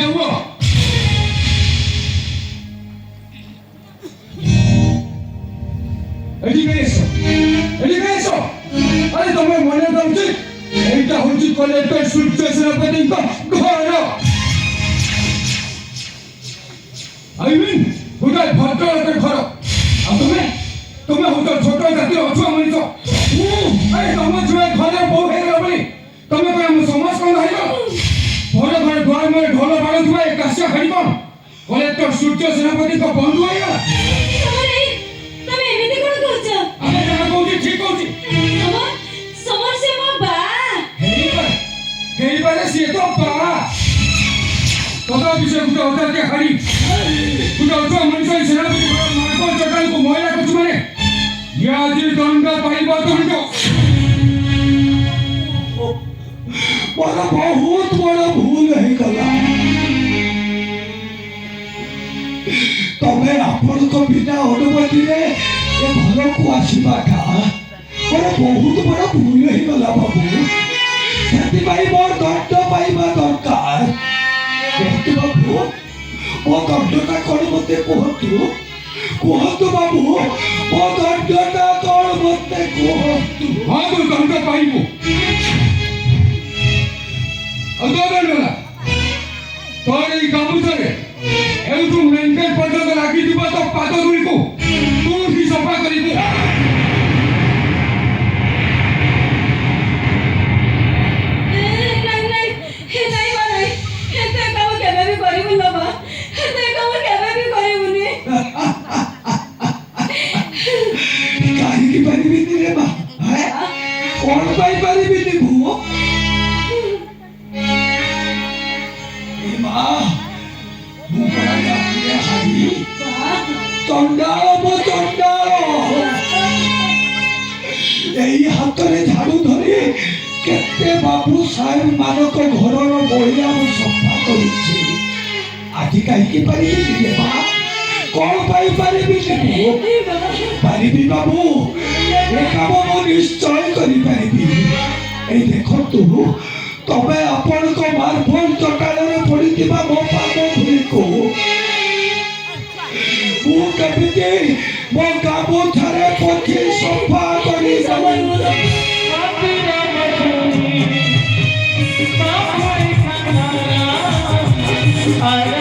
हुआ अरे तुम्हें मने दउची एटा होची कलेक्टर सूर्य सेनापति को घर आई मीन हुटा भद्र के घर आ तुम्हें हुटा छोटा जाति अछुआ मनिस अरे तुम जुए घर बहु हे रबली तुम्हें कोई हम समाज को नहीं घर घर द्वार में ढोल बाड़ जुए कास्य खड़ीबो कलेक्टर सूर्य सेनापति को बंधु आइला तमे एमिति कोन कहछ अरे जाना कहूची ठीक कहूची समर से मो बा हेरी बारे से तो बा कदा विषय कुछ होता के हरी कुछ होता मनुष्य सेनापति मार्को चटाल को मोया कुछ माने याजी दंड पाइबा दंड बड़ा बहुत बड़ा भूल है गला तबे आपण को बिना अनुमति रे ए घर को आसीबाटा बड़ा बहुत बड़ा भूल है गला बाबू सेति भाई मोर दंड पाइबा दरकार देखतु बाबू ओ दंडटा कोन मते कहतु बाबू ओ दंडटा कोन मते कहतु हां तो दंड पाइबो अदोदनला तोरे ई गामुचरे एउ मेंटेन पर्यंत लागी दिबा तो पाद गुली को तू ही सफा करिबो नहीं माने हेते काम केबे भी करिबु न बा हेते काम केबे भी करिबुनी काहे की परिबिनी रे बा है कोन पाई परिबिनी भू ए मां मुकरा जाने हारी चंडाल मो चंडाल एई हातरे झाड़ू धरी केते बाबू साहेब मानक घरर बहिया मु सफा करिछि आजि काहे की परिबिनी रे बा कोन पाई परिबिनी पारिबी बाबू ए काम मु निश्चय करि पारिबी ए देखो तू तबे आपण को मार्बल चटाड़े पड़िथिबा मो पाद धुलिको मु कबिते मो गाबो थारे पथि सफा करि I